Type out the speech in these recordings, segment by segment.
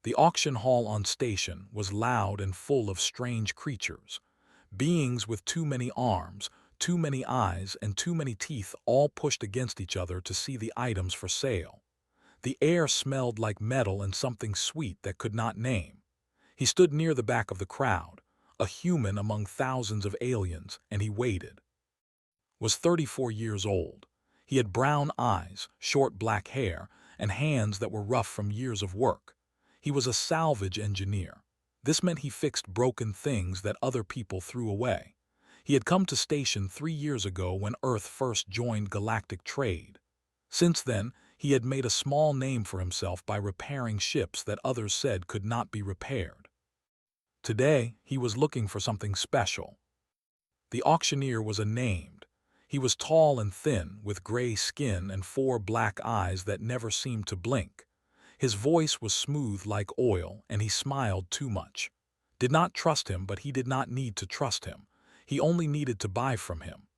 The auction hall on station was loud and full of strange creatures. Beings with too many arms, too many eyes, and too many teeth all pushed against each other to see the items for sale. The air smelled like metal and something sweet that could not name. He stood near the back of the crowd, a human among thousands of aliens, and he waited. Was 34 years old. He had brown eyes, short black hair, and hands that were rough from years of work. He was a salvage engineer. This meant he fixed broken things that other people threw away. He had come to station 3 years ago when Earth first joined galactic trade. Since then, he had made a small name for himself by repairing ships that others said could not be repaired. Today, he was looking for something special. The auctioneer was unnamed. He was tall and thin, with gray skin and 4 black eyes that never seemed to blink. His voice was smooth like oil, and he smiled too much. Did not trust him, but he did not need to trust him. He only needed to buy from him.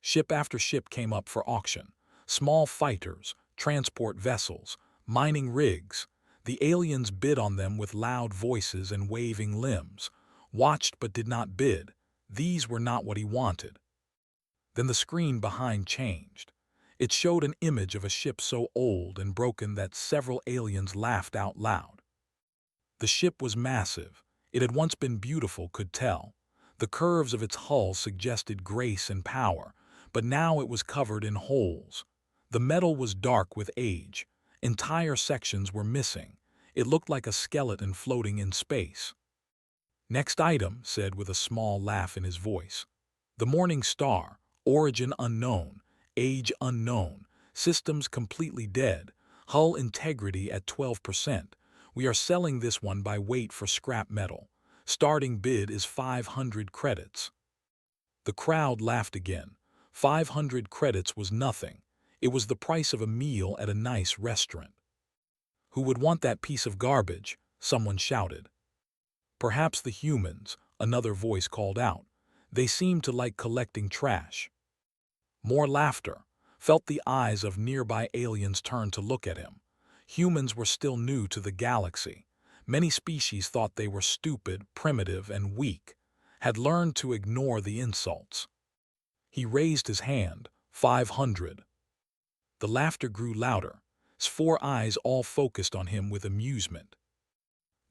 Ship after ship came up for auction. Small fighters, transport vessels, mining rigs. The aliens bid on them with loud voices and waving limbs. Watched but did not bid. These were not what he wanted. Then the screen behind changed. It showed an image of a ship so old and broken that several aliens laughed out loud. The ship was massive. It had once been beautiful, could tell. The curves of its hull suggested grace and power, but now it was covered in holes. The metal was dark with age. Entire sections were missing. It looked like a skeleton floating in space. "Next item," said with a small laugh in his voice. "The Morning Star, origin unknown, age unknown, systems completely dead, hull integrity at 12%. We are selling this one by weight for scrap metal. Starting bid is 500 credits." The crowd laughed again. 500 credits was nothing. It was the price of a meal at a nice restaurant. "Who would want that piece of garbage?" someone shouted. "Perhaps the humans," another voice called out. "They seem to like collecting trash." More laughter. Felt the eyes of nearby aliens turn to look at him. Humans were still new to the galaxy. Many species thought they were stupid, primitive, and weak, had learned to ignore the insults. He raised his hand. 500. The laughter grew louder. His 4 eyes all focused on him with amusement.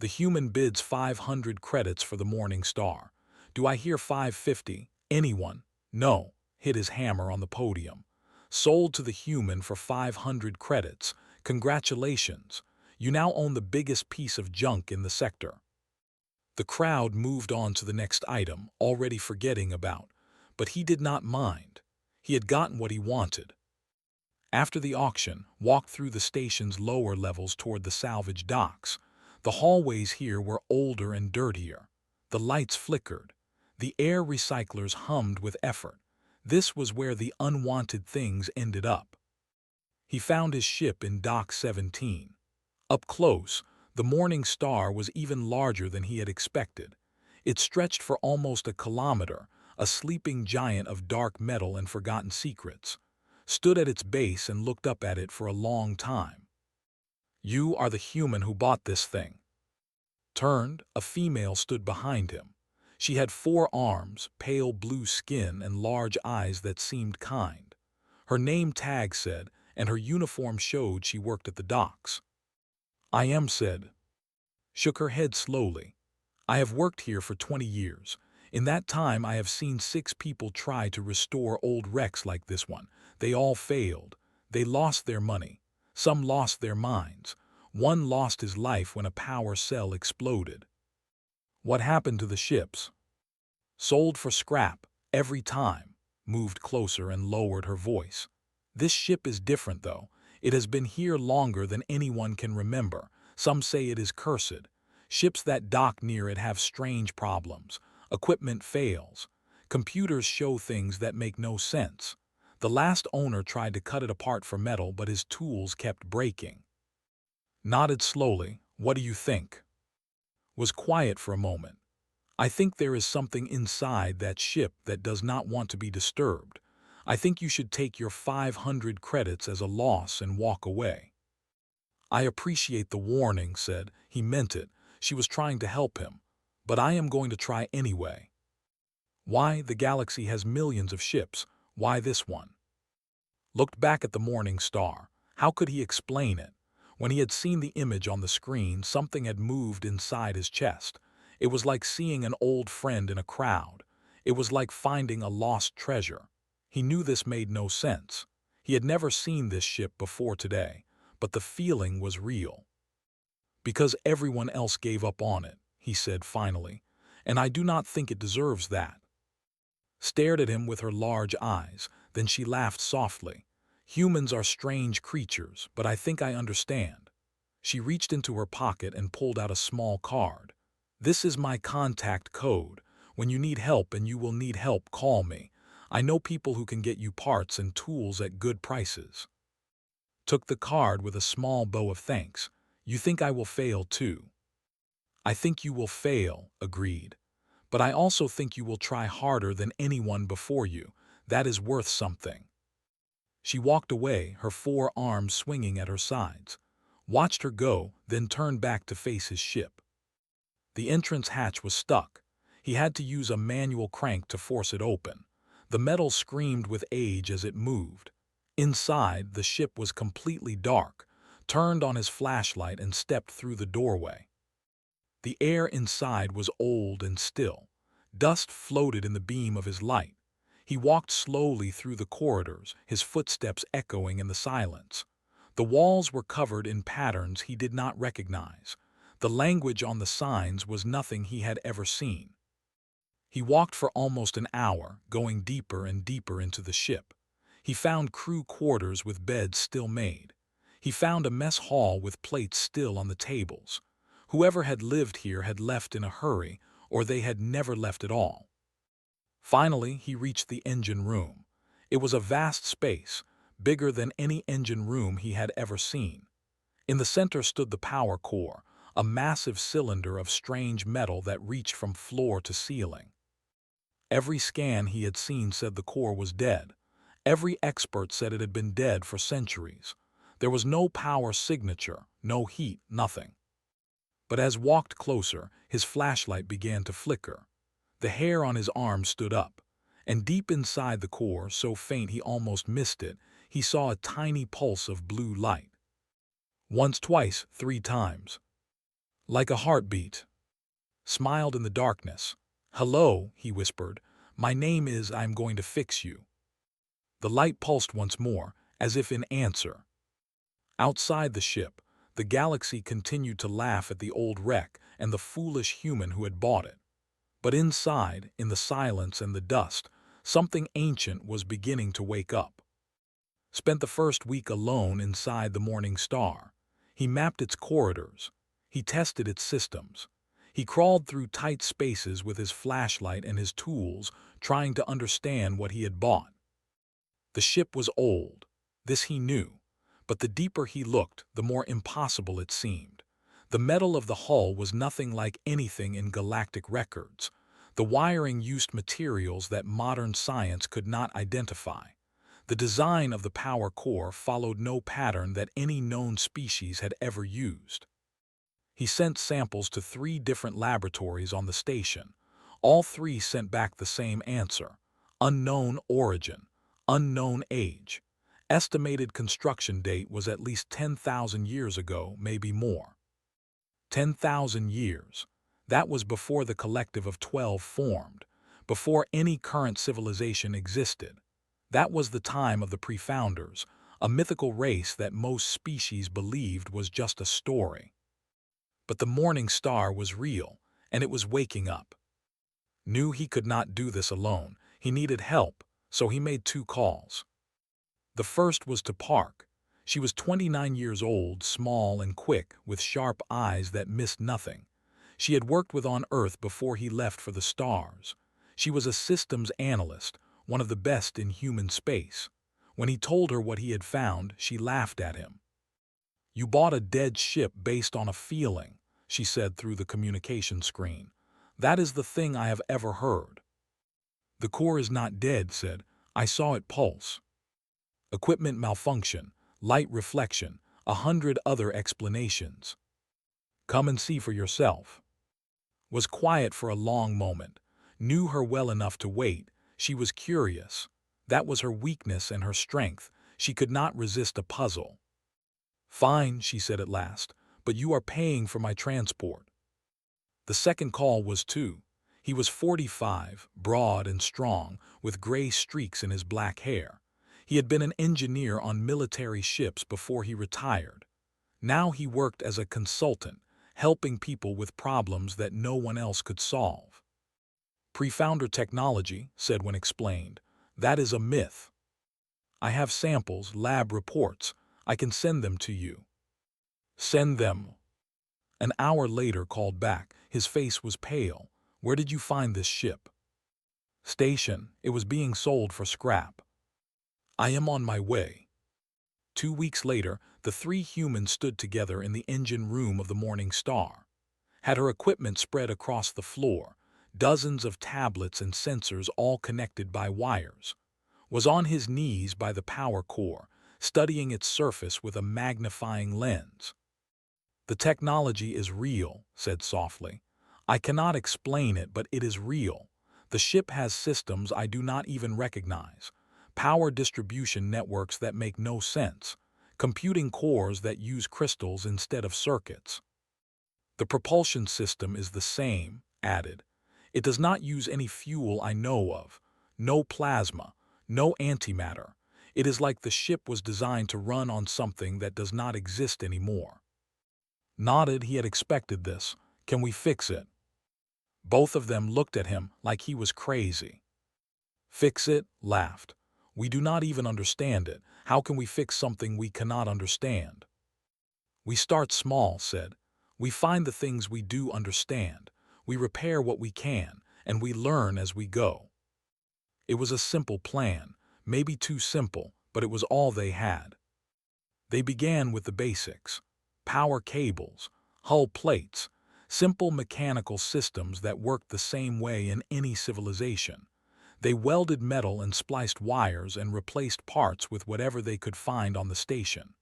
The human bids 500 credits for the Morning Star. "Do I hear 550? Anyone?" "No," hit his hammer on the podium. "Sold to the human for 500 credits. Congratulations. You now own the biggest piece of junk in the sector." The crowd moved on to the next item, already forgetting about, but he did not mind. He had gotten what he wanted. After the auction, walked through the station's lower levels toward the salvage docks. The hallways here were older and dirtier. The lights flickered. The air recyclers hummed with effort. This was where the unwanted things ended up. He found his ship in Dock 17. Up close, the Morning Star was even larger than he had expected. It stretched for almost a kilometer, a sleeping giant of dark metal and forgotten secrets. Stood at its base and looked up at it for a long time. "You are the human who bought this thing." Turned, a female stood behind him. She had 4 arms, pale blue skin, and large eyes that seemed kind. Her name tag said, and her uniform showed she worked at the docks. "I am," said. Shook her head slowly. "I have worked here for 20 years. In that time I have seen 6 people try to restore old wrecks like this one. They all failed. They lost their money. Some lost their minds. One lost his life when a power cell exploded." "What happened to the ships?" "Sold for scrap, every time." Moved closer and lowered her voice. "This ship is different, though. It has been here longer than anyone can remember. Some say it is cursed. Ships that dock near it have strange problems. Equipment fails. Computers show things that make no sense. The last owner tried to cut it apart for metal, but his tools kept breaking." Nodded slowly. "What do you think?" Was quiet for a moment. "I think there is something inside that ship that does not want to be disturbed. I think you should take your 500 credits as a loss and walk away." I appreciate the warning, said. He meant it. She was trying to help him. But I am going to try anyway. Why? The galaxy has millions of ships. Why this one? Looked back at the morning star. How could he explain it? When he had seen the image on the screen, something had moved inside his chest. It was like seeing an old friend in a crowd. It was like finding a lost treasure. He knew this made no sense. He had never seen this ship before today, but the feeling was real. Because everyone else gave up on it, he said finally, and I do not think it deserves that. Stared at him with her large eyes, then she laughed softly. Humans are strange creatures, but I think I understand. She reached into her pocket and pulled out a small card. This is my contact code. When you need help and you will need help, call me. I know people who can get you parts and tools at good prices. Took the card with a small bow of thanks. You think I will fail too? I think you will fail, agreed. But I also think you will try harder than anyone before you. That is worth something. She walked away, her 4 arms swinging at her sides. Watched her go, then turned back to face his ship. The entrance hatch was stuck. He had to use a manual crank to force it open. The metal screamed with age as it moved. Inside, the ship was completely dark. Turned on his flashlight and stepped through the doorway. The air inside was old and still. Dust floated in the beam of his light. He walked slowly through the corridors, his footsteps echoing in the silence. The walls were covered in patterns he did not recognize. The language on the signs was nothing he had ever seen. He walked for almost an hour, going deeper and deeper into the ship. He found crew quarters with beds still made. He found a mess hall with plates still on the tables. Whoever had lived here had left in a hurry, or they had never left at all. Finally, he reached the engine room. It was a vast space, bigger than any engine room he had ever seen. In the center stood the power core, a massive cylinder of strange metal that reached from floor to ceiling. Every scan he had seen said the core was dead. Every expert said it had been dead for centuries. There was no power signature, no heat, nothing. But as walked closer, his flashlight began to flicker. The hair on his arm stood up, and deep inside the core, so faint he almost missed it, he saw a tiny pulse of blue light. Once, twice, 3 times. Like a heartbeat. Smiled in the darkness. "Hello," he whispered. "My name is I'm going to fix you." The light pulsed once more, as if in answer. Outside the ship, the galaxy continued to laugh at the old wreck and the foolish human who had bought it. But inside, in the silence and the dust, something ancient was beginning to wake up. Spent the first week alone inside the Morning Star. He mapped its corridors. He tested its systems. He crawled through tight spaces with his flashlight and his tools, trying to understand what he had bought. The ship was old. This he knew. But the deeper he looked, the more impossible it seemed. The metal of the hull was nothing like anything in galactic records. The wiring used materials that modern science could not identify. The design of the power core followed no pattern that any known species had ever used. He sent samples to 3 different laboratories on the station. All 3 sent back the same answer: unknown origin, unknown age. Estimated construction date was at least 10,000 years ago, maybe more. 10,000 years. That was before the collective of 12 formed, before any current civilization existed. That was the time of the pre-founders, a mythical race that most species believed was just a story. But the Morning Star was real, and it was waking up. Knew he could not do this alone. He needed help, so he made 2 calls. The first was to Park. She was 29 years old, small and quick, with sharp eyes that missed nothing. She had worked with on Earth before he left for the stars. She was a systems analyst, one of the best in human space. When he told her what he had found, she laughed at him. "You bought a dead ship based on a feeling," she said through the communication screen. "That is the thing I have ever heard." "The core is not dead," said. "I saw it pulse. Equipment malfunction, light reflection, 100 other explanations. Come and see for yourself. Was quiet for a long moment, knew her well enough to wait. She was curious. That was her weakness and her strength. She could not resist a puzzle. Fine, she said at last, but you are paying for my transport. The second call was too. He was 45, broad and strong, with gray streaks in his black hair. He had been an engineer on military ships before he retired. Now he worked as a consultant, helping people with problems that no one else could solve. Pre-founder technology, said when explained, that is a myth. I have samples, lab reports. I can send them to you. Send them. An hour later called back. His face was pale. Where did you find this ship? Station. It was being sold for scrap. I am on my way. 2 weeks later, the three humans stood together in the engine room of the Morning Star. Had her equipment spread across the floor, dozens of tablets and sensors all connected by wires. Was on his knees by the power core, studying its surface with a magnifying lens. The technology is real, said softly. I cannot explain it, but it is real. The ship has systems I do not even recognize. Power distribution networks that make no sense. Computing cores that use crystals instead of circuits. The propulsion system is the same, added. It does not use any fuel I know of. No plasma, no antimatter. It is like the ship was designed to run on something that does not exist anymore. Nodded, he had expected this. Can we fix it? Both of them looked at him like he was crazy. Fix it? Laughed. We do not even understand it. How can we fix something we cannot understand? We start small, said. We find the things we do understand. We repair what we can, and we learn as we go. It was a simple plan, maybe too simple, but it was all they had. They began with the basics. Power cables, hull plates, simple mechanical systems that worked the same way in any civilization. They welded metal and spliced wires and replaced parts with whatever they could find on the station.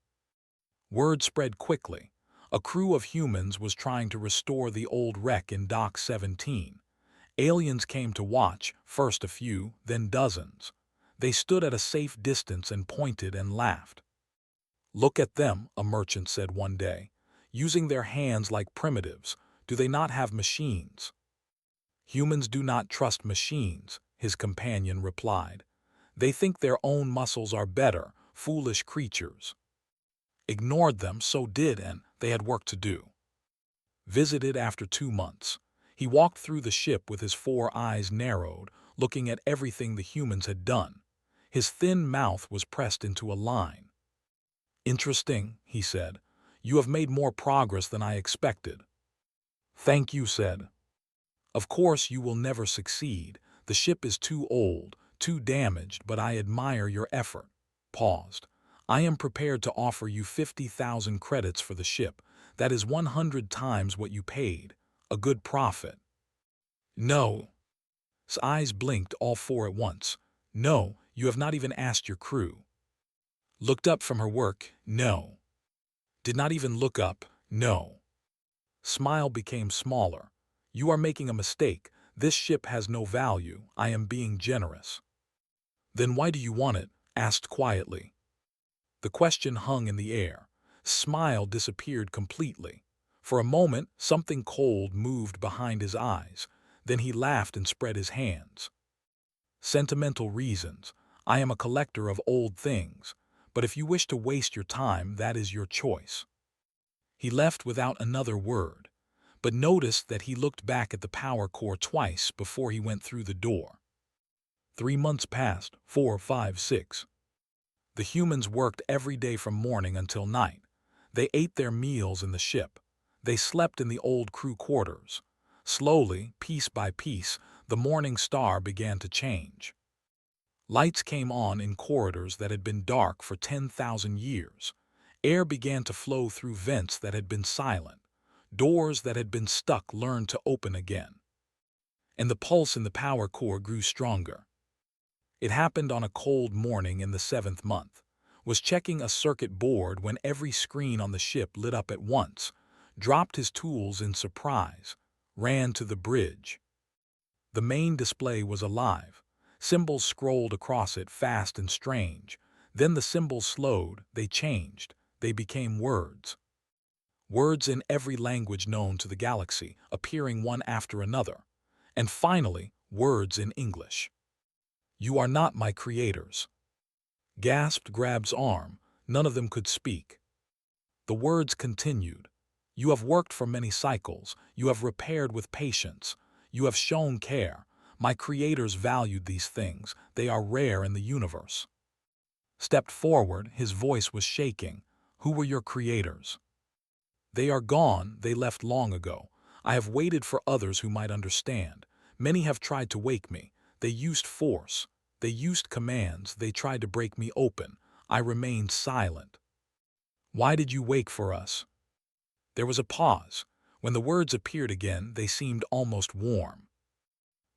Word spread quickly. A crew of humans was trying to restore the old wreck in Dock 17. Aliens came to watch, first a few, then dozens. They stood at a safe distance and pointed and laughed. Look at them, a merchant said one day. Using their hands like primitives, do they not have machines? Humans do not trust machines, his companion replied. They think their own muscles are better, foolish creatures. Ignored them, so did, and they had work to do. Visited after 2 months. He walked through the ship with his 4 eyes narrowed, looking at everything the humans had done. His thin mouth was pressed into a line. Interesting, he said. You have made more progress than I expected. Thank you, said. Of course you will never succeed. The ship is too old, too damaged, but I admire your effort. Paused. I am prepared to offer you 50,000 credits for the ship. That is 100 times what you paid. A good profit. No. His eyes blinked, all 4 at once. No, you have not even asked your crew. Looked up from her work? No. Did not even look up? No. Smile became smaller. You are making a mistake. This ship has no value. I am being generous. Then why do you want it? Asked quietly. The question hung in the air. Smile disappeared completely. For a moment, something cold moved behind his eyes. Then he laughed and spread his hands. Sentimental reasons. I am a collector of old things. But if you wish to waste your time, that is your choice. He left without another word, but noticed that he looked back at the power core twice before he went through the door. 3 months passed, 4, 5, 6. The humans worked every day from morning until night. They ate their meals in the ship. They slept in the old crew quarters. Slowly, piece by piece, the Morning Star began to change. Lights came on in corridors that had been dark for 10,000 years. Air began to flow through vents that had been silent. Doors that had been stuck learned to open again. And the pulse in the power core grew stronger. It happened on a cold morning in the 7th month. was checking a circuit board when every screen on the ship lit up at once, dropped his tools in surprise, ran to the bridge. The main display was alive. Symbols scrolled across it fast and strange. Then the symbols slowed, they changed, they became words. Words in every language known to the galaxy, appearing one after another. And finally, words in English. "You are not my creators," gasped Grab's arm. None of them could speak. The words continued. "You have worked for many cycles. You have repaired with patience. You have shown care. My creators valued these things. They are rare in the universe." Stepped forward, his voice was shaking. "Who were your creators?" "They are gone. They left long ago. I have waited for others who might understand. Many have tried to wake me. They used force. They used commands. They tried to break me open. I remained silent." "Why did you wake for us?" There was a pause. When the words appeared again, they seemed almost warm.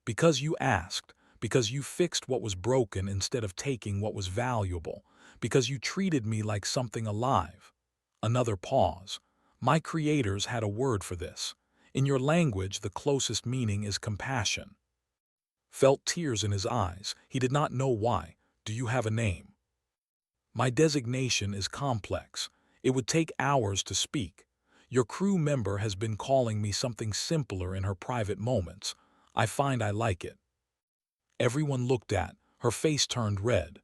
"Because you asked. Because you fixed what was broken instead of taking what was valuable. Because you treated me like something alive." Another pause. "My creators had a word for this. In your language, the closest meaning is compassion." Felt tears in his eyes. He did not know why. "Do you have a name?" "My designation is complex. It would take hours to speak. Your crew member has been calling me something simpler in her private moments. I find I like it." Everyone looked at. Her face turned red.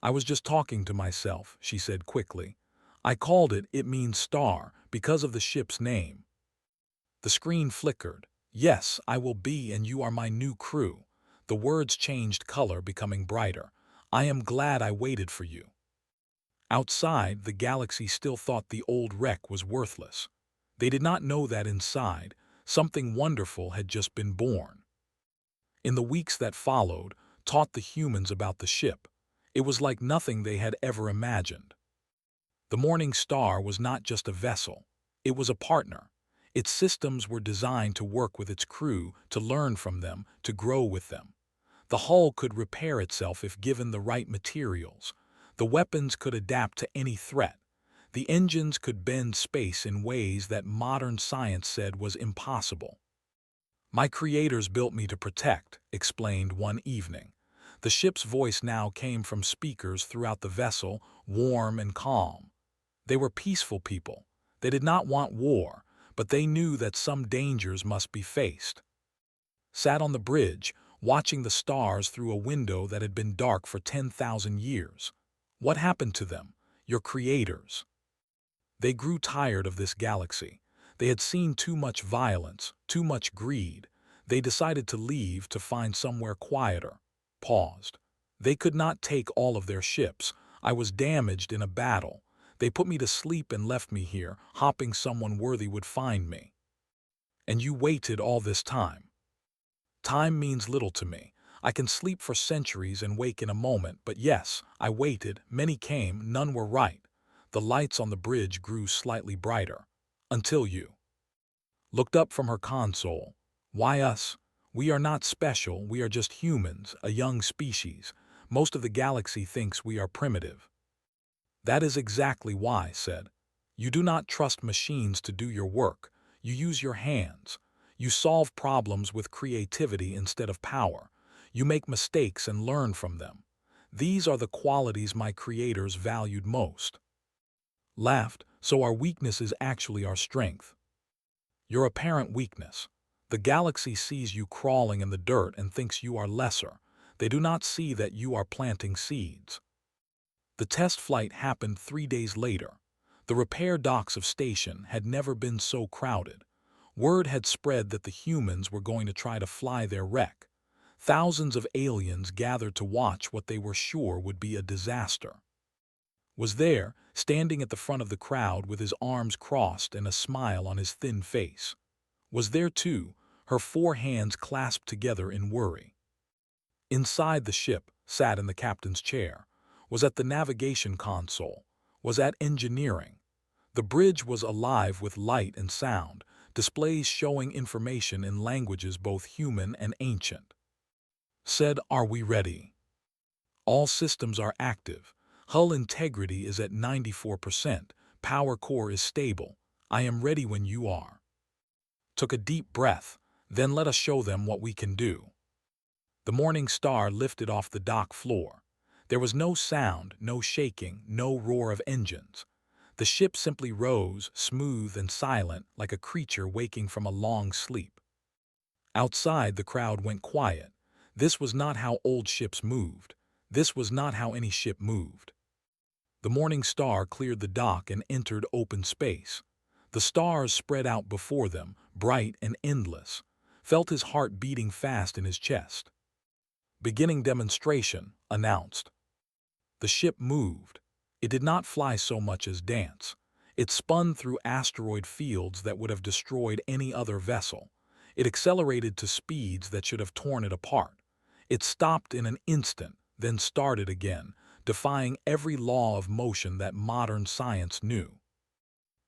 "I was just talking to myself," she said quickly. "I called it, it means star, because of the ship's name." The screen flickered. "Yes, I will be, and you are my new crew." The words changed color, becoming brighter. "I am glad I waited for you." Outside, the galaxy still thought the old wreck was worthless. They did not know that inside, something wonderful had just been born. In the weeks that followed, taught the humans about the ship. It was like nothing they had ever imagined. The Morning Star was not just a vessel. It was a partner. Its systems were designed to work with its crew, to learn from them, to grow with them. The hull could repair itself if given the right materials. The weapons could adapt to any threat. The engines could bend space in ways that modern science said was impossible. "My creators built me to protect," explained one evening. The ship's voice now came from speakers throughout the vessel, warm and calm. They were peaceful people. They did not want war, but they knew that some dangers must be faced. Sat on the bridge, watching the stars through a window that had been dark for 10,000 years. What happened to them, your creators? They grew tired of this galaxy. They had seen too much violence, too much greed. They decided to leave to find somewhere quieter. Paused. "They could not take all of their ships. I was damaged in a battle. They put me to sleep and left me here, hoping someone worthy would find me." "And you waited all this time." "Time means little to me. I can sleep for centuries and wake in a moment, but yes, I waited. Many came, none were right." The lights on the bridge grew slightly brighter. "Until you." Looked up from her console. "Why us? We are not special, we are just humans, a young species. Most of the galaxy thinks we are primitive." "That is exactly why," said. "You do not trust machines to do your work. You use your hands. You solve problems with creativity instead of power. You make mistakes and learn from them. These are the qualities my creators valued most." Laughed. "So our weakness is actually our strength." "Your apparent weakness. The galaxy sees you crawling in the dirt and thinks you are lesser. They do not see that you are planting seeds." The test flight happened 3 days later. The repair docks of station had never been so crowded. Word had spread that the humans were going to try to fly their wreck. Thousands of aliens gathered to watch what they were sure would be a disaster. Was there, standing at the front of the crowd with his arms crossed and a smile on his thin face. Was there too, her 4 hands clasped together in worry. Inside the ship, sat in the captain's chair. Was at the navigation console. Was at engineering. The bridge was alive with light and sound, displays showing information in languages both human and ancient. Said, "Are we ready?" "All systems are active." Hull integrity is at 94%. Power core is stable. I am ready when you are. Took a deep breath. Then let us show them what we can do. The Morning Star lifted off the dock floor. There was no sound, no shaking, no roar of engines. The ship simply rose, smooth and silent, like a creature waking from a long sleep. Outside, the crowd went quiet. This was not how old ships moved. This was not how any ship moved. The Morning Star cleared the dock and entered open space. The stars spread out before them, bright and endless. Felt his heart beating fast in his chest. Beginning demonstration, announced. The ship moved. It did not fly so much as dance. It spun through asteroid fields that would have destroyed any other vessel. It accelerated to speeds that should have torn it apart. It stopped in an instant, then started again, defying every law of motion that modern science knew.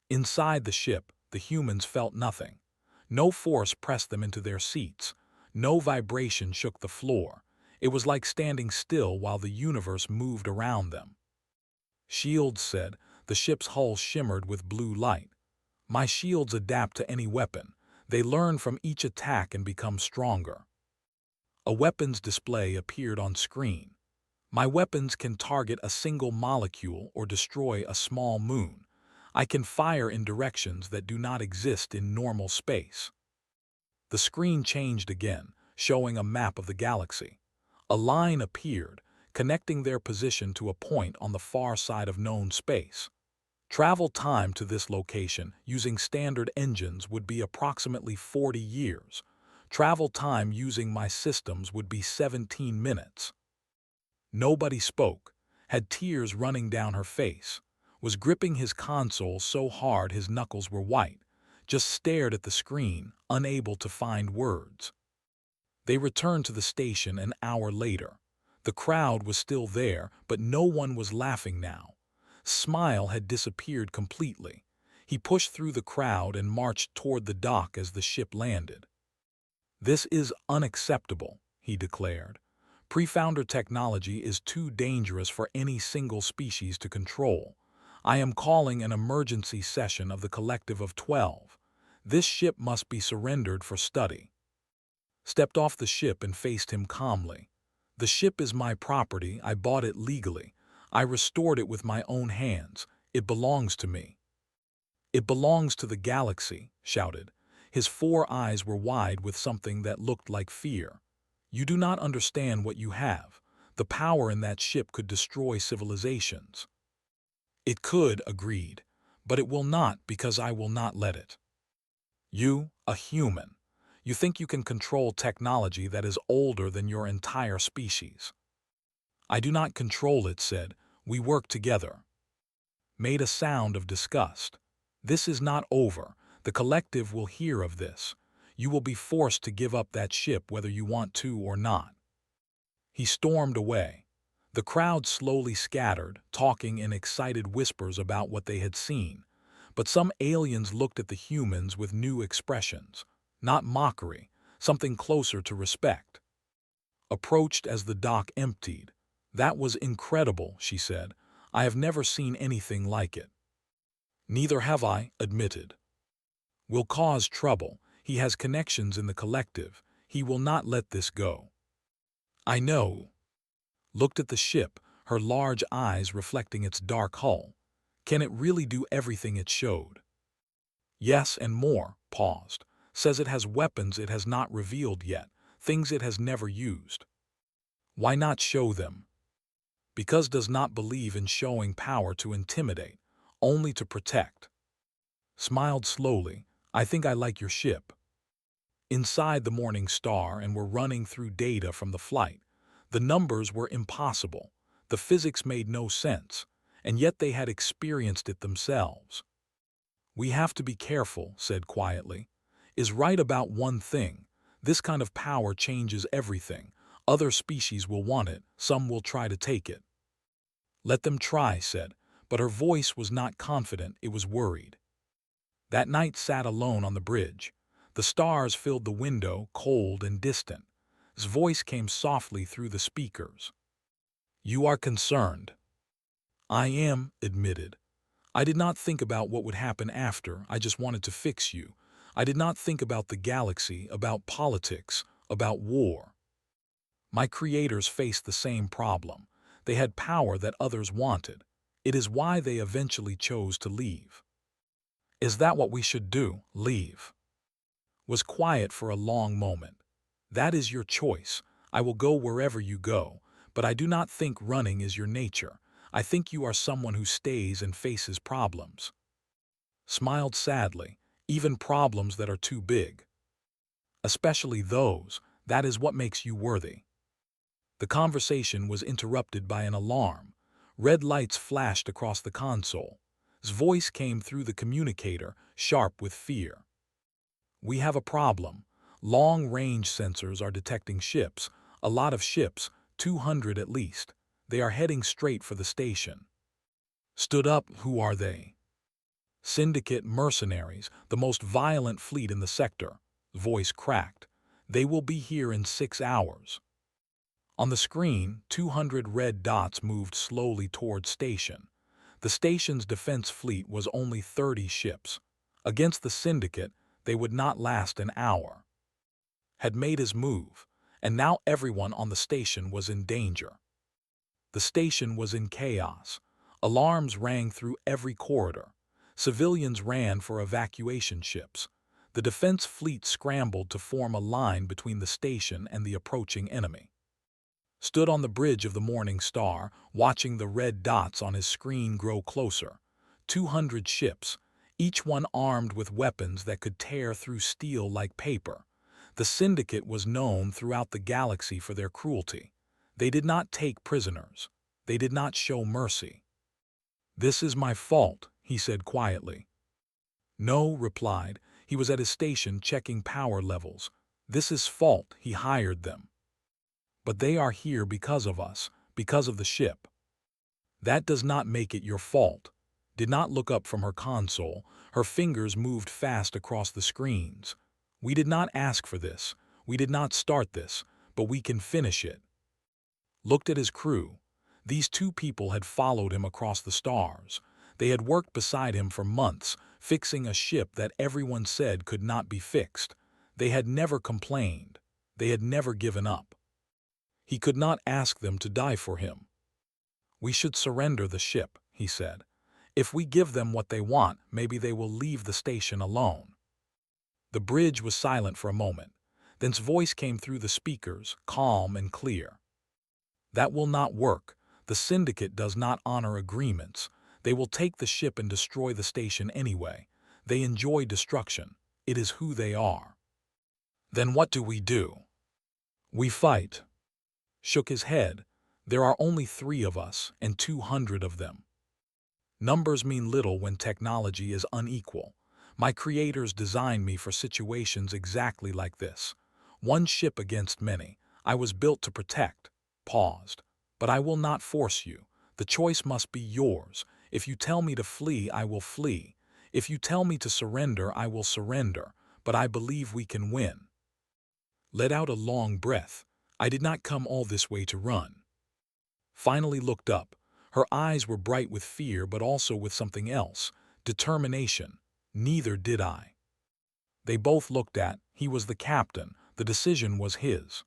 Inside the ship, the humans felt nothing. No force pressed them into their seats. No vibration shook the floor. It was like standing still while the universe moved around them. Shields said. The ship's hull shimmered with blue light. My shields adapt to any weapon. They learn from each attack and become stronger. A weapons display appeared on screen. My weapons can target a single molecule or destroy a small moon. I can fire in directions that do not exist in normal space. The screen changed again, showing a map of the galaxy. A line appeared, connecting their position to a point on the far side of known space. Travel time to this location using standard engines would be approximately 40 years. Travel time using my systems would be 17 minutes. Nobody spoke, had tears running down her face, was gripping his console so hard his knuckles were white, just stared at the screen, unable to find words. They returned to the station an hour later. The crowd was still there, but no one was laughing now. Smile had disappeared completely. He pushed through the crowd and marched toward the dock as the ship landed. This is unacceptable, he declared. Pre-founder technology is too dangerous for any single species to control. I am calling an emergency session of the Collective of 12. This ship must be surrendered for study. Stepped off the ship and faced him calmly. The ship is my property. I bought it legally. I restored it with my own hands. It belongs to me. It belongs to the galaxy, shouted. His 4 eyes were wide with something that looked like fear. You do not understand what you have. The power in that ship could destroy civilizations. It could, agreed, but it will not because I will not let it. You, a human, you think you can control technology that is older than your entire species. I do not control it, said. We work together. Made a sound of disgust. This is not over. The collective will hear of this. You will be forced to give up that ship whether you want to or not. He stormed away. The crowd slowly scattered, talking in excited whispers about what they had seen. But some aliens looked at the humans with new expressions. Not mockery, something closer to respect. Approached as the dock emptied. That was incredible, she said. I have never seen anything like it. Neither have I, admitted. Will cause trouble. He has connections in the collective. He will not let this go. I know. Looked at the ship, her large eyes reflecting its dark hull. Can it really do everything it showed? Yes, and more, paused. Says it has weapons it has not revealed yet, things it has never used. Why not show them? Because does not believe in showing power to intimidate, only to protect. Smiled slowly. I think I like your ship. Inside the Morning Star and were running through data from the flight. The numbers were impossible. The physics made no sense, and yet they had experienced it themselves. We have to be careful, said quietly. Is right about one thing. This kind of power changes everything. Other species will want it, some will try to take it. Let them try, said, but her voice was not confident, it was worried. That night sat alone on the bridge. The stars filled the window, cold and distant. His voice came softly through the speakers. You are concerned. I am, admitted. I did not think about what would happen after, I just wanted to fix you. I did not think about the galaxy, about politics, about war. My creators faced the same problem. They had power that others wanted. It is why they eventually chose to leave. Is that what we should do? Leave? Was quiet for a long moment. That is your choice. I will go wherever you go, but I do not think running is your nature. I think you are someone who stays and faces problems. Smiled sadly, even problems that are too big. Especially those, that is what makes you worthy. The conversation was interrupted by an alarm. Red lights flashed across the console. His voice came through the communicator, sharp with fear. We have a problem. Long-range sensors are detecting ships, a lot of ships, 200 at least. They are heading straight for the station. Stood up, who are they? Syndicate mercenaries, the most violent fleet in the sector. Voice cracked. They will be here in 6 hours. On the screen, 200 red dots moved slowly toward station. The station's defense fleet was only 30 ships. Against the Syndicate, they would not last an hour. Had made his move, and now everyone on the station was in danger. The station was in chaos. Alarms rang through every corridor. Civilians ran for evacuation ships. The defense fleet scrambled to form a line between the station and the approaching enemy. Stood on the bridge of the Morning Star, watching the red dots on his screen grow closer. 200 ships, each one armed with weapons that could tear through steel like paper. The Syndicate was known throughout the galaxy for their cruelty. They did not take prisoners. They did not show mercy. "This is my fault," he said quietly. "No," replied. He was at his station checking power levels. "This is fault. He hired them. But they are here because of us, because of the ship. That does not make it your fault." Did not look up from her console. Her fingers moved fast across the screens. "We did not ask for this. We did not start this, but we can finish it." Looked at his crew. These two people had followed him across the stars. They had worked beside him for months, fixing a ship that everyone said could not be fixed. They had never complained. They had never given up. He could not ask them to die for him. "We should surrender the ship," he said. "If we give them what they want, maybe they will leave the station alone." The bridge was silent for a moment. Then his voice came through the speakers, calm and clear. "That will not work. The Syndicate does not honor agreements. They will take the ship and destroy the station anyway. They enjoy destruction. It is who they are." "Then what do we do?" "We fight." Shook his head. "There are only 3 of us, and 200 of them. Numbers mean little when technology is unequal. My creators designed me for situations exactly like this. One ship against many. I was built to protect." Paused. "But I will not force you. The choice must be yours. If you tell me to flee, I will flee. If you tell me to surrender, I will surrender. But I believe we can win." Let out a long breath. "I did not come all this way to run." Finally looked up. Her eyes were bright with fear but also with something else, determination. "Neither did I." They both looked at. He was the captain. The decision was his.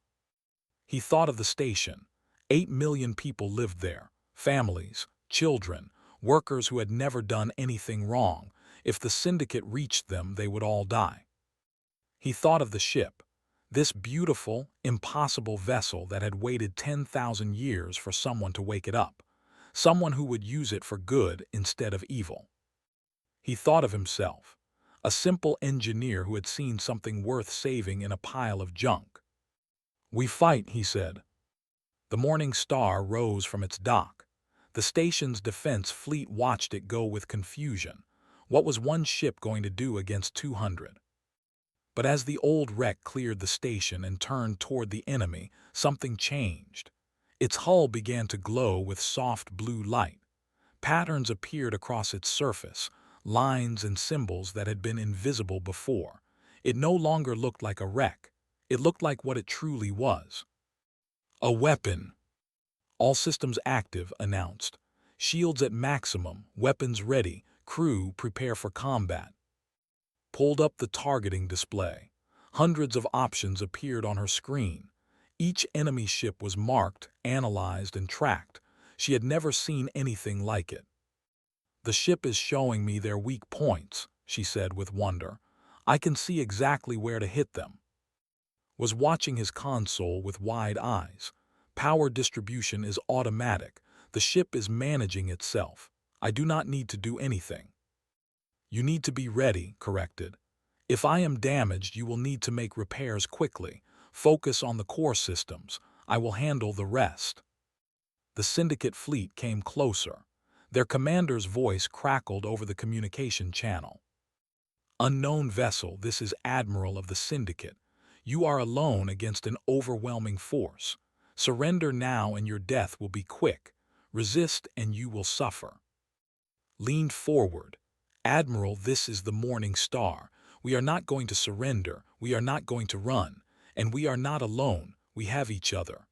He thought of the station. 8 million people lived there. Families, children, workers who had never done anything wrong. If the Syndicate reached them, they would all die. He thought of the ship. This beautiful, impossible vessel that had waited 10,000 years for someone to wake it up. Someone who would use it for good instead of evil. He thought of himself. A simple engineer who had seen something worth saving in a pile of junk. "We fight," he said. The Morning Star rose from its dock. The station's defense fleet watched it go with confusion. What was one ship going to do against 200? But as the old wreck cleared the station and turned toward the enemy, something changed. Its hull began to glow with soft blue light. Patterns appeared across its surface, lines and symbols that had been invisible before. It no longer looked like a wreck. It looked like what it truly was. "A weapon." "All systems active," announced. Shields at maximum, weapons ready, crew prepare for combat. Pulled up the targeting display. Hundreds of options appeared on her screen. Each enemy ship was marked, analyzed, and tracked. She had never seen anything like it. "The ship is showing me their weak points," she said with wonder. "I can see exactly where to hit them." Was watching his console with wide eyes. "Power distribution is automatic. The ship is managing itself. I do not need to do anything." "You need to be ready," corrected. "If I am damaged, you will need to make repairs quickly. Focus on the core systems. I will handle the rest." The Syndicate fleet came closer. Their commander's voice crackled over the communication channel. "Unknown vessel, this is Admiral of the Syndicate. You are alone against an overwhelming force. Surrender now and your death will be quick. Resist and you will suffer." Leaned forward. "Admiral, this is the Morning Star. We are not going to surrender, we are not going to run, and we are not alone, we have each other."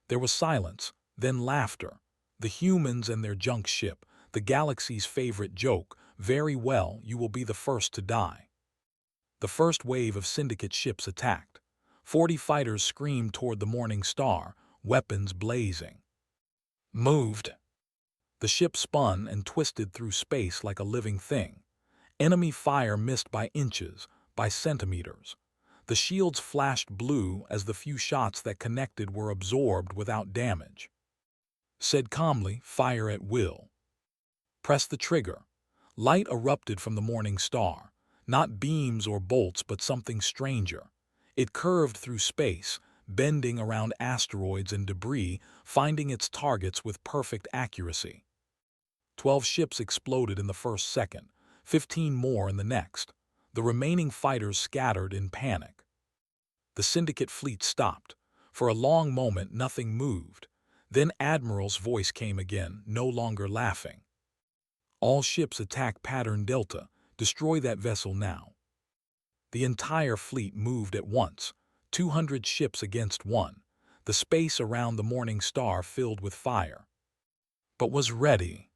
There was silence, then laughter. The humans and their junk ship, the galaxy's favorite joke. "Very well, you will be the first to die." The first wave of Syndicate ships attacked. 40 fighters screamed toward the Morning Star, weapons blazing. Moved. The ship spun and twisted through space like a living thing. Enemy fire missed by inches, by centimeters. The shields flashed blue as the few shots that connected were absorbed without damage. Said calmly, "Fire at will." Press the trigger. Light erupted from the Morning Star. Not beams or bolts, but something stranger. It curved through space, bending around asteroids and debris, finding its targets with perfect accuracy. 12 ships exploded in the first second, 15 more in the next. The remaining fighters scattered in panic. The Syndicate fleet stopped. For a long moment, nothing moved. Then Admiral's voice came again, no longer laughing. "All ships attack Pattern Delta. Destroy that vessel now." The entire fleet moved at once, 200 ships against one. The space around the Morning Star filled with fire. But was ready.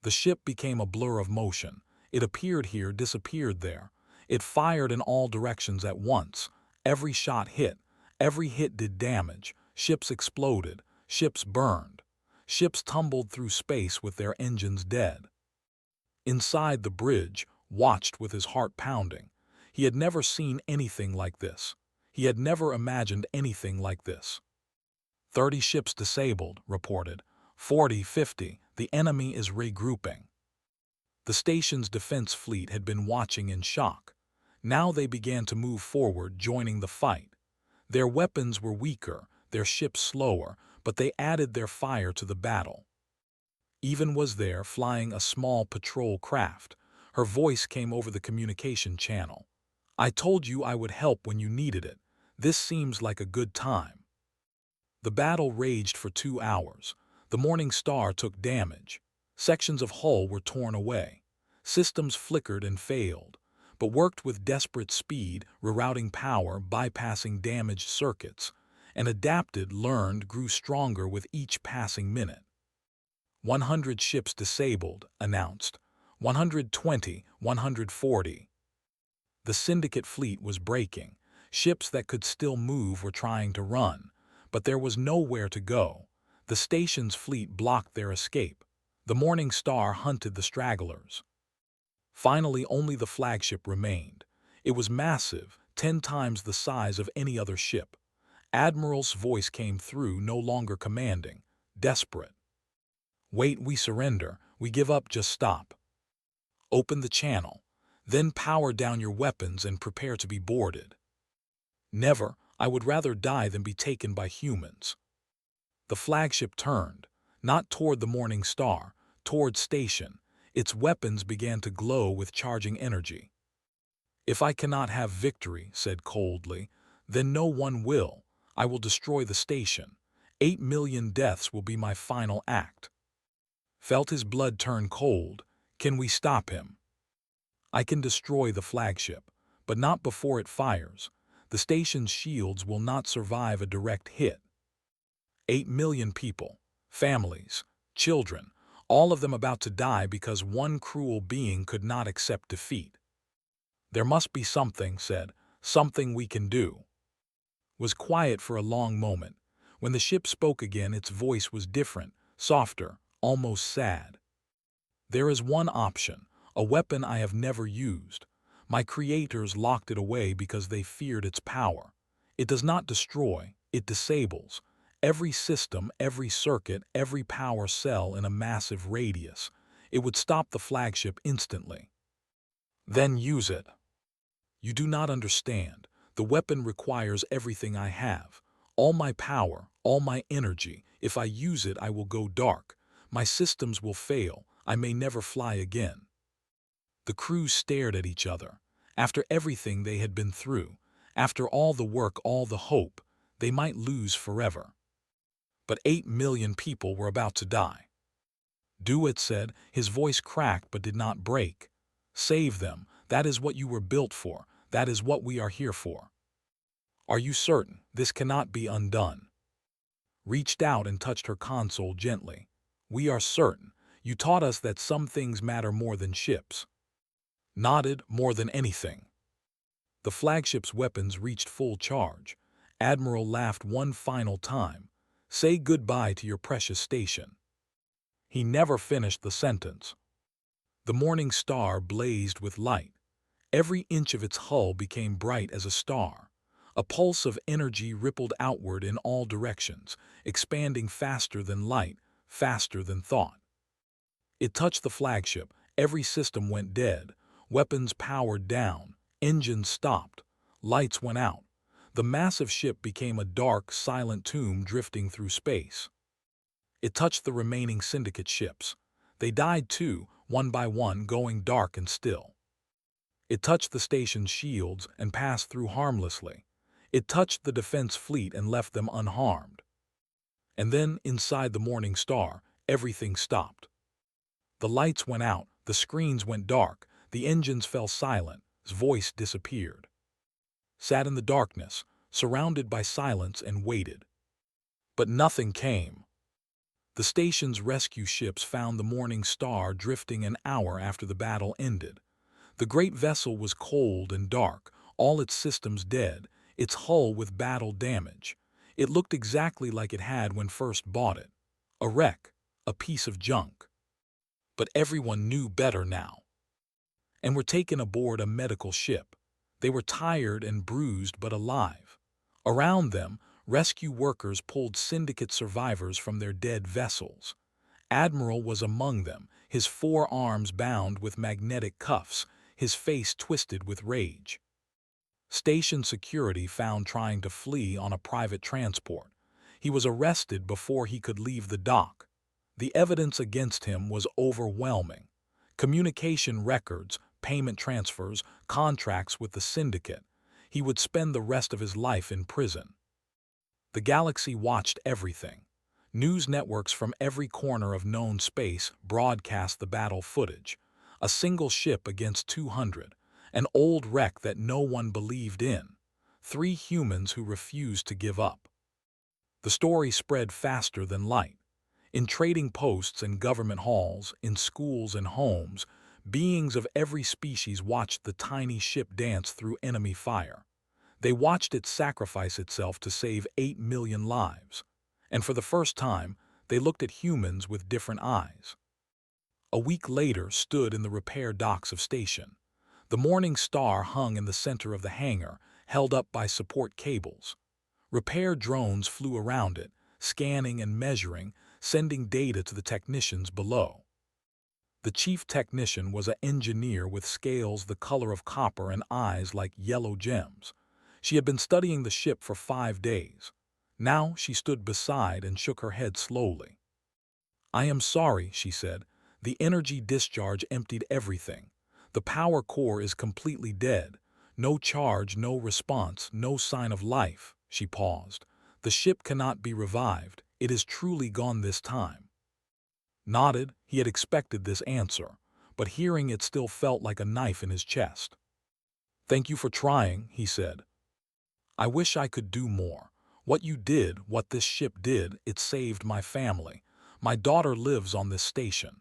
The ship became a blur of motion. It appeared here, disappeared there. It fired in all directions at once. Every shot hit. Every hit did damage. Ships exploded. Ships burned. Ships tumbled through space with their engines dead. Inside the bridge, watched with his heart pounding. He had never seen anything like this. He had never imagined anything like this. 30 ships disabled, reported. 40, 50, the enemy is regrouping. The station's defense fleet had been watching in shock. Now they began to move forward, joining the fight. Their weapons were weaker, their ships slower, but they added their fire to the battle. Even was there, flying a small patrol craft. Her voice came over the communication channel. "I told you I would help when you needed it. This seems like a good time." The battle raged for 2 hours. The Morning Star took damage. Sections of hull were torn away. Systems flickered and failed, but worked with desperate speed, rerouting power, bypassing damaged circuits, and adapted, learned, grew stronger with each passing minute. 100 ships disabled, announced. 120, 140. The Syndicate fleet was breaking. Ships that could still move were trying to run, but there was nowhere to go. The station's fleet blocked their escape. The Morning Star hunted the stragglers. Finally, only the flagship remained. It was massive, 10 times the size of any other ship. Admiral's voice came through, no longer commanding, desperate. "Wait, we surrender. We give up, just stop. Open the channel. Then power down your weapons and prepare to be boarded." "Never. I would rather die than be taken by humans." The flagship turned, not toward the Morning Star, toward station. Its weapons began to glow with charging energy. "If I cannot have victory," said coldly, "then no one will. I will destroy the station. 8 million deaths will be my final act." Felt his blood turn cold. "Can we stop him?" "I can destroy the flagship, but not before it fires. The station's shields will not survive a direct hit. 8 million people, families, children, All of them about to die because one cruel being could not accept defeat. "There must be something," said, "something we can do." Was quiet for a long moment. When the ship spoke again, its voice was different, softer, almost sad. "There is one option, a weapon I have never used. My creators locked it away because they feared its power. It does not destroy, it disables. Every system, every circuit, every power cell in a massive radius. It would stop the flagship instantly." "Then use it." "You do not understand. The weapon requires everything I have. All my power, all my energy. If I use it, I will go dark. My systems will fail. I may never fly again." The crew stared at each other. After everything they had been through, after all the work, all the hope, they might lose forever. But 8 million people were about to die. "Do it," said. His voice cracked but did not break. "Save them. That is what you were built for. That is what we are here for." "Are you certain? This cannot be undone." Reached out and touched her console gently. "We are certain. You taught us that some things matter more than ships." Nodded, "More than anything." The flagship's weapons reached full charge. Admiral laughed one final time. "Say goodbye to your precious station." He never finished the sentence. The morning star blazed with light. Every inch of its hull became bright as a star. A pulse of energy rippled outward in all directions, expanding faster than light, faster than thought. It touched the flagship. Every system went dead. Weapons powered down. Engines stopped. Lights went out. The massive ship became a dark, silent tomb drifting through space. It touched the remaining syndicate ships. They died too, one by one, going dark and still. It touched the station's shields and passed through harmlessly. It touched the defense fleet and left them unharmed. And then, inside the Morning Star, everything stopped. The lights went out, the screens went dark, the engines fell silent, his voice disappeared. Sat in the darkness, surrounded by silence, and waited. But nothing came. The station's rescue ships found the Morning Star drifting an hour after the battle ended. The great vessel was cold and dark, all its systems dead, its hull with battle damage. It looked exactly like it had when first bought it. A wreck, a piece of junk. But everyone knew better now. And were taken aboard a medical ship. They were tired and bruised but alive. Around them, rescue workers pulled syndicate survivors from their dead vessels. Admiral was among them, his 4 arms bound with magnetic cuffs, his face twisted with rage. Station security found trying to flee on a private transport. He was arrested before he could leave the dock. The evidence against him was overwhelming. Communication records, payment transfers, contracts with the syndicate. He would spend the rest of his life in prison. The galaxy watched everything. News networks from every corner of known space broadcast the battle footage. A single ship against 200. An old wreck that no one believed in. 3 humans who refused to give up. The story spread faster than light. In trading posts and government halls, in schools and homes, beings of every species watched the tiny ship dance through enemy fire. They watched it sacrifice itself to save 8 million lives. And for the first time, they looked at humans with different eyes. A week later stood in the repair docks of station. The Morning Star hung in the center of the hangar, held up by support cables. Repair drones flew around it, scanning and measuring, sending data to the technicians below. The chief technician was an engineer with scales the color of copper and eyes like yellow gems. She had been studying the ship for 5 days. Now she stood beside and shook her head slowly. "I am sorry," she said. "The energy discharge emptied everything. The power core is completely dead. No charge, no response, no sign of life." She paused. "The ship cannot be revived. It is truly gone this time." Nodded. He had expected this answer, but hearing it still felt like a knife in his chest. "Thank you for trying," he said. "I wish I could do more. What you did, what this ship did, it saved my family. My daughter lives on this station."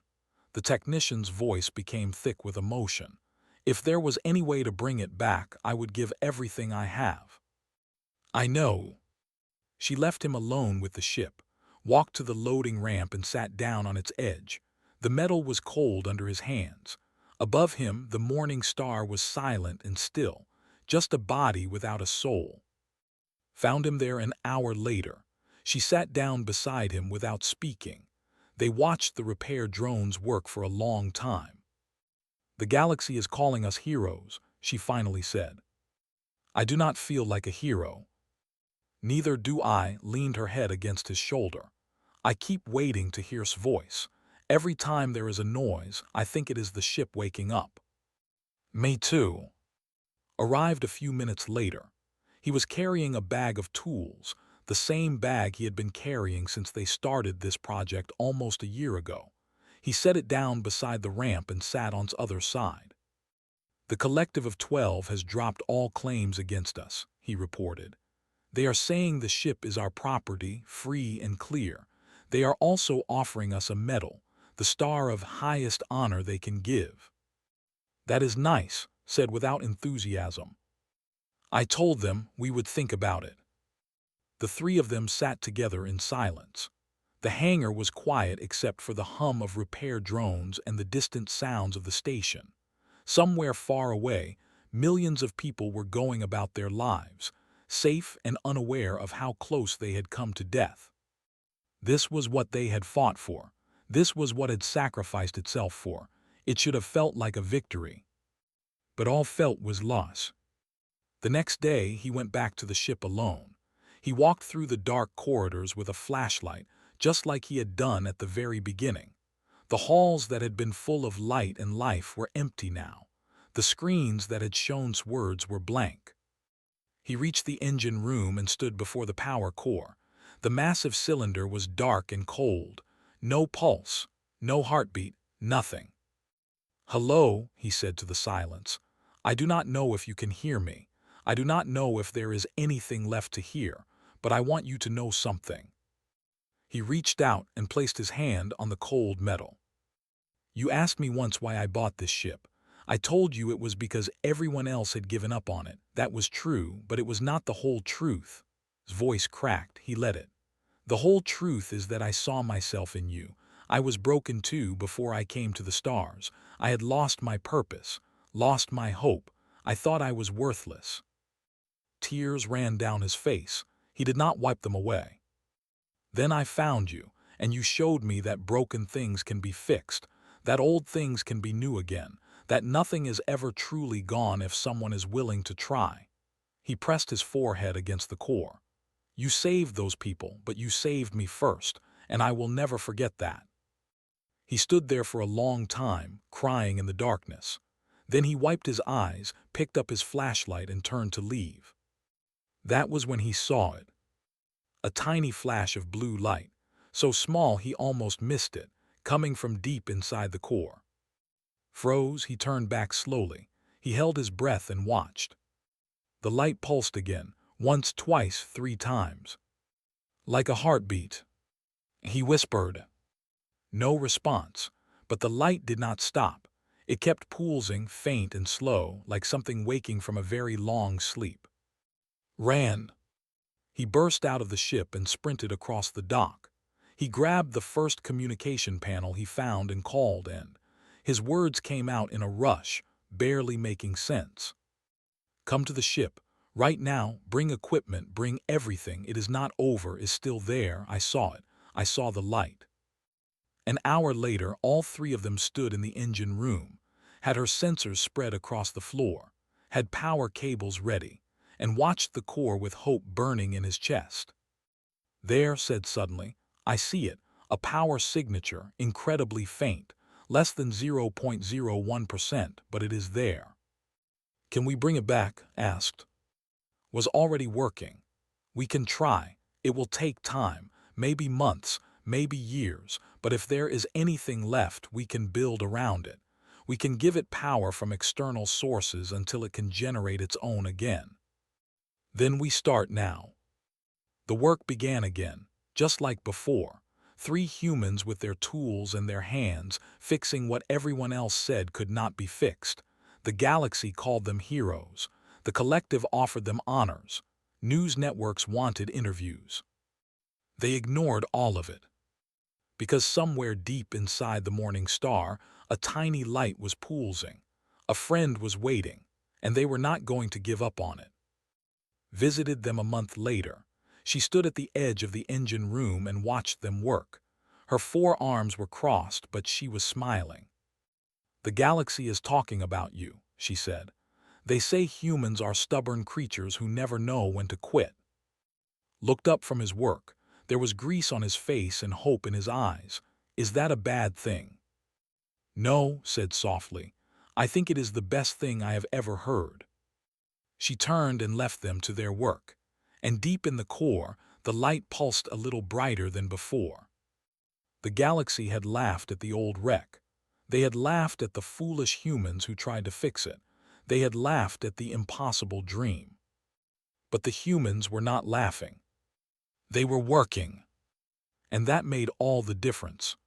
The technician's voice became thick with emotion. "If there was any way to bring it back, I would give everything I have." "I know." She left him alone with the ship, walked to the loading ramp and sat down on its edge. The metal was cold under his hands. Above him, the morning star was silent and still, just a body without a soul. Found him there an hour later. She sat down beside him without speaking. They watched the repair drones work for a long time. "The galaxy is calling us heroes," she finally said. "I do not feel like a hero." "Neither do I," leaned her head against his shoulder. "I keep waiting to hear his voice. Every time there is a noise, I think it is the ship waking up." "Me too." Arrived a few minutes later. He was carrying a bag of tools, the same bag he had been carrying since they started this project almost a year ago. He set it down beside the ramp and sat on its other side. "The collective of 12 has dropped all claims against us," he reported. "They are saying the ship is our property, free and clear. They are also offering us a medal, the star of highest honor they can give." "That is nice," said without enthusiasm. "I told them we would think about it." The three of them sat together in silence. The hangar was quiet except for the hum of repair drones and the distant sounds of the station. Somewhere far away, millions of people were going about their lives, safe and unaware of how close they had come to death. This was what they had fought for. This was what had sacrificed itself for. It should have felt like a victory. But all felt was loss. The next day, he went back to the ship alone. He walked through the dark corridors with a flashlight, just like he had done at the very beginning. The halls that had been full of light and life were empty now. The screens that had shown words were blank. He reached the engine room and stood before the power core. The massive cylinder was dark and cold. No pulse, no heartbeat, nothing. "Hello," he said to the silence. "I do not know if you can hear me. I do not know if there is anything left to hear, but I want you to know something." He reached out and placed his hand on the cold metal. "You asked me once why I bought this ship. I told you it was because everyone else had given up on it. That was true, but it was not the whole truth." His voice cracked. He let it. "The whole truth is that I saw myself in you. I was broken too before I came to the stars. I had lost my purpose, lost my hope. I thought I was worthless." Tears ran down his face. He did not wipe them away. "Then I found you, and you showed me that broken things can be fixed, that old things can be new again, that nothing is ever truly gone if someone is willing to try." He pressed his forehead against the core. "You saved those people, but you saved me first, and I will never forget that." He stood there for a long time, crying in the darkness. Then he wiped his eyes, picked up his flashlight, and turned to leave. That was when he saw it. A tiny flash of blue light, so small he almost missed it, coming from deep inside the core. Froze, he turned back slowly. He held his breath and watched. The light pulsed again, once, twice, 3 times. "Like a heartbeat," he whispered. No response, but the light did not stop. It kept pulsing, faint and slow, like something waking from a very long sleep. "Ran." He burst out of the ship and sprinted across the dock. He grabbed the first communication panel he found and called in. His words came out in a rush, barely making sense. "Come to the ship. Right now, bring equipment, bring everything. It is not over, is still there. I saw it. I saw the light." An hour later, all 3 of them stood in the engine room, had her sensors spread across the floor, had power cables ready, and watched the core with hope burning in his chest. "There," said suddenly, "I see it, a power signature, incredibly faint, less than 0.01%, but it is there." "Can we bring it back?" asked. "Was already working. We can try. It will take time, maybe months, maybe years, but if there is anything left, we can build around it. We can give it power from external sources until it can generate its own again. Then we start now." The work began again, just like before. 3 humans with their tools in their hands, fixing what everyone else said could not be fixed. The galaxy called them heroes. The collective offered them honors. News networks wanted interviews. They ignored all of it. Because somewhere deep inside the morning star, a tiny light was pulsing. A friend was waiting, and they were not going to give up on it. Visited them a month later. She stood at the edge of the engine room and watched them work. Her 4 arms were crossed, but she was smiling. "The galaxy is talking about you," she said. "They say humans are stubborn creatures who never know when to quit." Looked up from his work. There was grease on his face and hope in his eyes. "Is that a bad thing?" "No," said softly. "I think it is the best thing I have ever heard." She turned and left them to their work. And deep in the core, the light pulsed a little brighter than before. The galaxy had laughed at the old wreck. They had laughed at the foolish humans who tried to fix it. They had laughed at the impossible dream. But the humans were not laughing. They were working. And that made all the difference.